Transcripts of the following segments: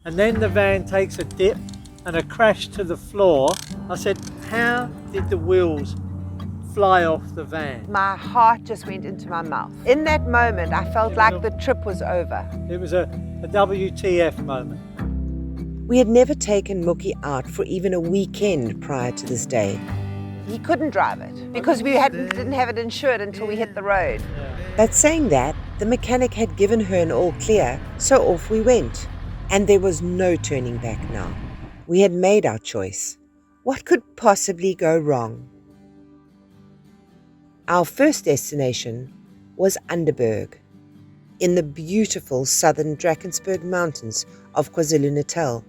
and then the van takes a dip and a crash to the floor. I said, how did the wheels fly off the van? My heart just went into my mouth. In that moment, I felt like the trip was over. It was a WTF moment. We had never taken Mooki out for even a weekend prior to this day. He couldn't drive it because we didn't have it insured until we hit the road. But saying that, the mechanic had given her an all clear, so off we went. And there was no turning back now. We had made our choice. What could possibly go wrong? Our first destination was Underberg, in the beautiful southern Drakensberg mountains of KwaZulu-Natal.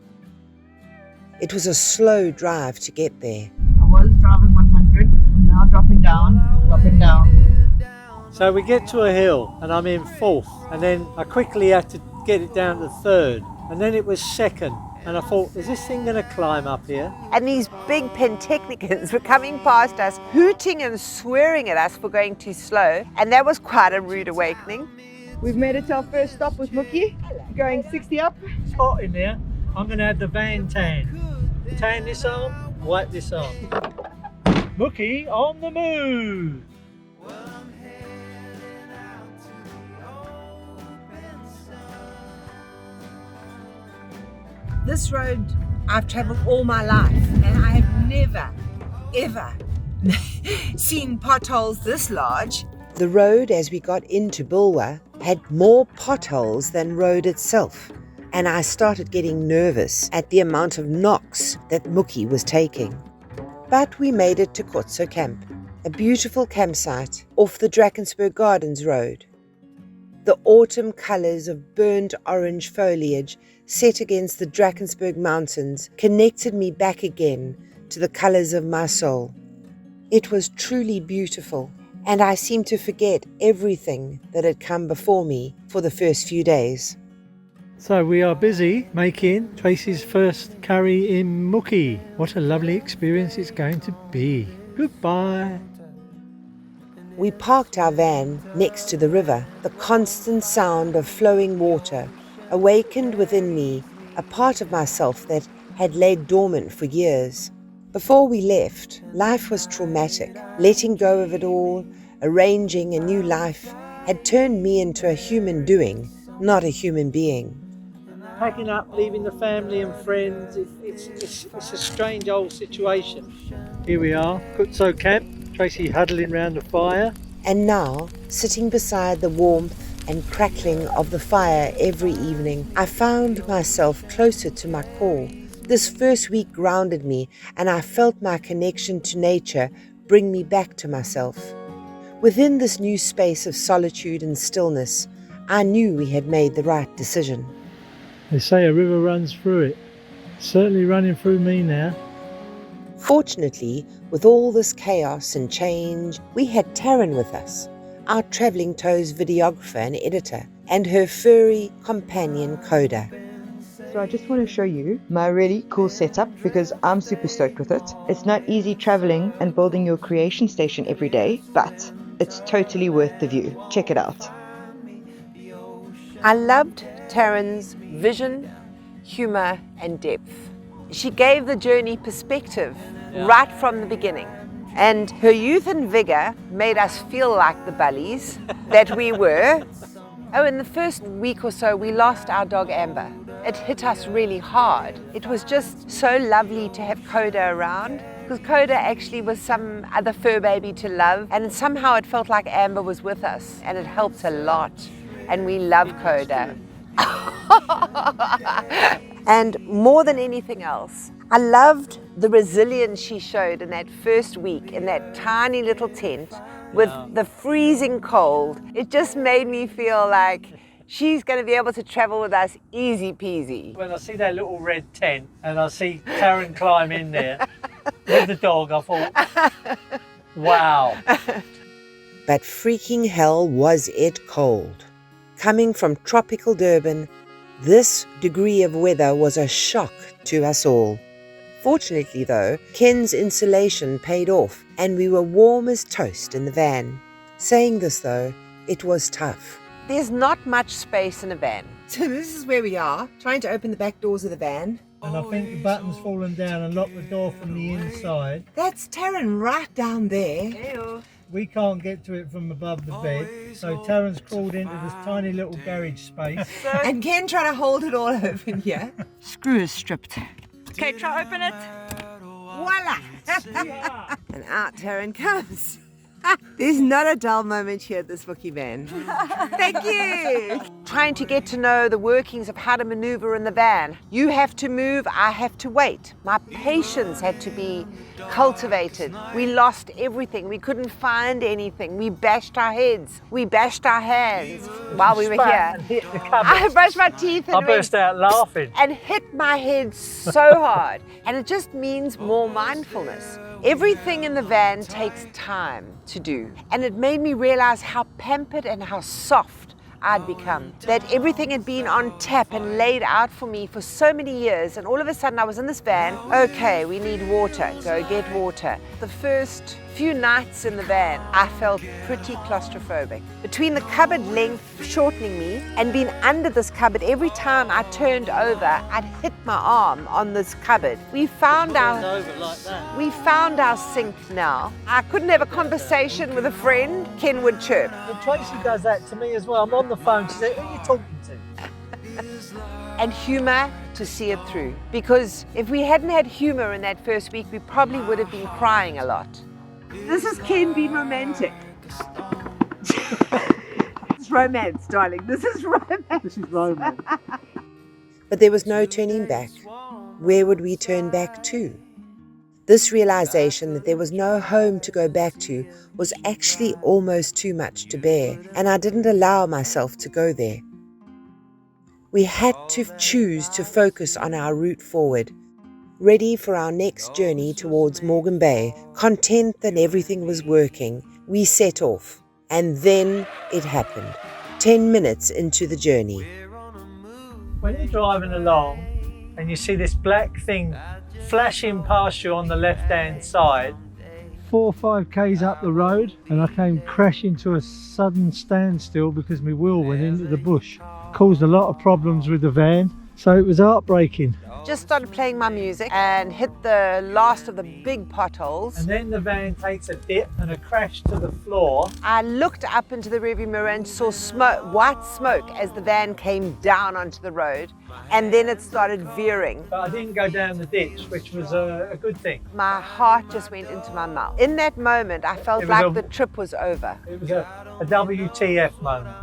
It was a slow drive to get there. I was driving 100, I'm now dropping down. So we get to a hill and I'm in fourth, and then I quickly had to get it down to third, and then it was second. And I thought, is this thing going to climb up here? And these big Pentechnicans were coming past us, hooting and swearing at us for going too slow. And that was quite a rude awakening. We've made it to our first stop with Mooki, going 60 up. It's hot in there. I'm going to have the van tan. Tan this arm, wipe this arm. Mooki on the move. This road I've travelled all my life, and I have never, ever seen potholes this large. The road as we got into Bulwer had more potholes than road itself, and I started getting nervous at the amount of knocks that Mooki was taking. But we made it to Kotso Camp, a beautiful campsite off the Drakensberg Gardens Road. The autumn colours of burnt orange foliage set against the Drakensberg Mountains connected me back again to the colours of my soul. It was truly beautiful, and I seemed to forget everything that had come before me for the first few days. So we are busy making Tracy's first curry in Mooki. What a lovely experience it's going to be. Goodbye. We parked our van next to the river. The constant sound of flowing water awakened within me a part of myself that had laid dormant for years. Before we left, life was traumatic. Letting go of it all, arranging a new life, had turned me into a human doing, not a human being. Packing up, leaving the family and friends, it's a strange old situation. Here we are, Kutso Camp. Tracy huddling round the fire. And now, sitting beside the warmth and crackling of the fire every evening, I found myself closer to my core. This first week grounded me, and I felt my connection to nature bring me back to myself. Within this new space of solitude and stillness, I knew we had made the right decision. They say a river runs through it. Certainly running through me now. Fortunately, with all this chaos and change, we had Taryn with us, our Travelling Toes videographer and editor, and her furry companion Coda. So I just want to show you my really cool setup because I'm super stoked with it. It's not easy traveling and building your creation station every day, but it's totally worth the view. Check it out. I loved Taryn's vision, humour and depth. She gave the journey perspective right from the beginning. And her youth and vigour made us feel like the Ballies that we were. Oh, in the first week or so, we lost our dog Amber. It hit us really hard. It was just so lovely to have Coda around, because Coda actually was some other fur baby to love, and somehow it felt like Amber was with us, and it helped a lot. And we love Coda. And more than anything else, I loved the resilience she showed in that first week in that tiny little tent with the freezing cold. It just made me feel like she's going to be able to travel with us easy peasy. When I see that little red tent and I see Taryn climb in there with the dog, I thought, wow. But freaking hell was it cold. Coming from tropical Durban, this degree of weather was a shock to us all. Fortunately though, Ken's insulation paid off and we were warm as toast in the van. Saying this though, it was tough. There's not much space in a van. So this is where we are, trying to open the back doors of the van. And I think the button's fallen down and locked the door from the inside. That's Taryn right down there. We can't get to it from above the bed, so Taryn's crawled into this tiny little garage space. And Ken trying to hold it all open here. Screw is stripped. Okay, try open it. Voila! And out Taryn comes. There's not a dull moment here at this Mooki van. Thank you. Trying to get to know the workings of how to maneuver in the van. You have to move, I have to wait. My patience had to be cultivated. We lost everything. We couldn't find anything. We bashed our heads. We bashed our hands while we were here. And hit the cupboard. I brushed my teeth and I burst out laughing. and hit my head so hard. And it just means more mindfulness. Everything in the van takes time to do. And it made me realize how pampered and how soft I'd become. That everything had been on tap and laid out for me for so many years. And all of a sudden I was in this van. Okay, we need water. Go get water. The first few nights in the van, I felt pretty claustrophobic. Between the cupboard length shortening me and being under this cupboard, every time I turned over, I'd hit my arm on this cupboard. We found our sink now. I couldn't have a conversation with a friend. Ken would chirp. Well, Tracy does that to me as well. I'm on the phone. She said, "Who are you talking to?" And humour to see it through. Because if we hadn't had humour in that first week, we probably would have been crying a lot. This is Ken being romantic. It's romance, darling. This is romance. This is romance. But there was no turning back. Where would we turn back to? This realization that there was no home to go back to was actually almost too much to bear, and I didn't allow myself to go there. We had to choose to focus on our route forward, ready for our next journey towards Morgan Bay, content that everything was working. We set off, and then it happened. 10 minutes into the journey. When you're driving along and you see this black thing flashing past you on the left-hand side, 4 or 5 k's up the road, and I came crashing to a sudden standstill because my wheel went into the bush. Caused a lot of problems with the van, so it was heartbreaking. Just started playing my music and hit the last of the big potholes. And then the van takes a dip and a crash to the floor. I looked up into the rearview mirror and saw smoke, white smoke, as the van came down onto the road. And then it started veering. But I didn't go down the ditch, which was a good thing. My heart just went into my mouth. In that moment, I felt like the trip was over. It was a WTF moment.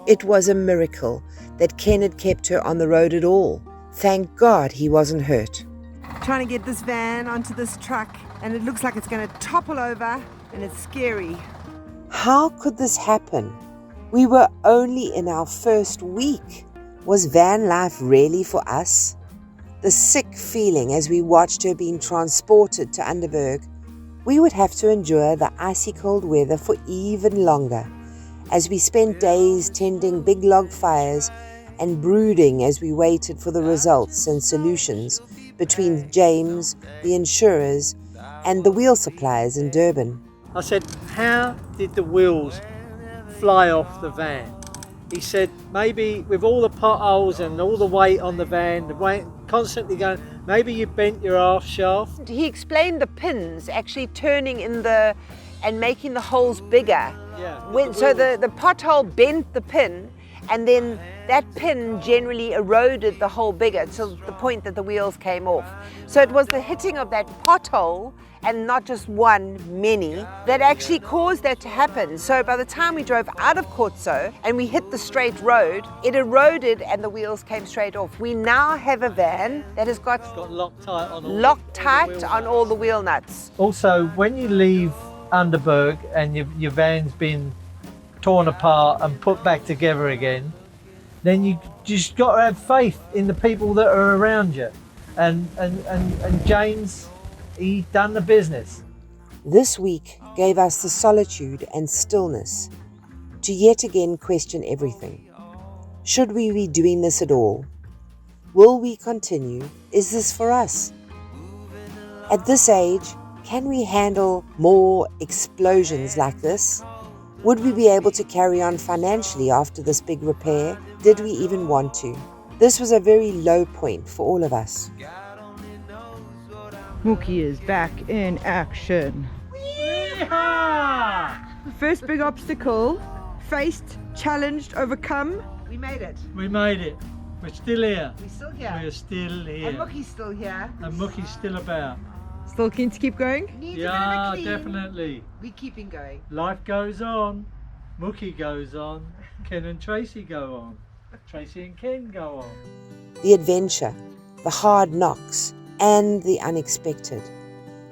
It was a miracle that Ken had kept her on the road at all. Thank God he wasn't hurt. Trying to get this van onto this truck, and it looks like it's going to topple over, and it's scary. How could this happen? We were only in our first week. Was van life really for us? The sick feeling as we watched her being transported to Underberg. We would have to endure the icy cold weather for even longer, as we spent days tending big log fires and brooding as we waited for the results and solutions between James, the insurers, and the wheel suppliers in Durban. I said, how did the wheels fly off the van? He said, maybe with all the potholes and all the weight on the van, the weight constantly going, maybe you bent your aft shaft. He explained the pins actually turning in the and making the holes bigger. Yeah. So the pothole bent the pin, and then that pin generally eroded the hole bigger to the point that the wheels came off. So it was the hitting of that pothole, and not just one, many, that actually caused that to happen. So by the time we drove out of Kortso and we hit the straight road, it eroded and the wheels came straight off. We now have a van that has got Loctite on all the wheel nuts. Also, when you leave Underberg and your van's been torn apart and put back together again, then you just got to have faith in the people that are around you. And James, he done the business. This week gave us the solitude and stillness to yet again question everything. Should we be doing this at all? Will we continue? Is this for us? At this age, can we handle more explosions like this? Would we be able to carry on financially after this big repair? Did we even want to? This was a very low point for all of us. Mooki is back in action. Yeehaw! First big obstacle, faced, challenged, overcome. We made it. We made it. We're still here. We're still here. We're still here. And Mookie's still here. And Mookie's still about. Still keen to keep going? Needs Yeah, a bit of a clean. definitely. We're keeping going. Life goes on. Mookie goes on. Ken and Tracy go on. Tracy and Ken go on. The adventure, the hard knocks, and the unexpected.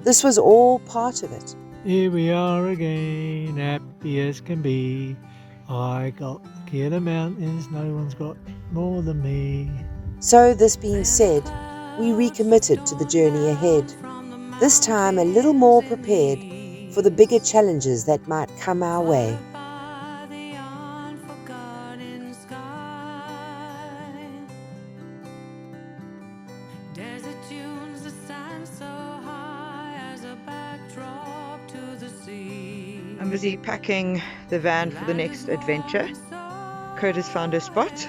This was all part of it. Here we are again, happy as can be. I got the key of the mountains, no one's got more than me. So, this being said, we recommitted to the journey ahead. This time a little more prepared for the bigger challenges that might come our way. I'm busy packing the van for the next adventure. Curtis found a spot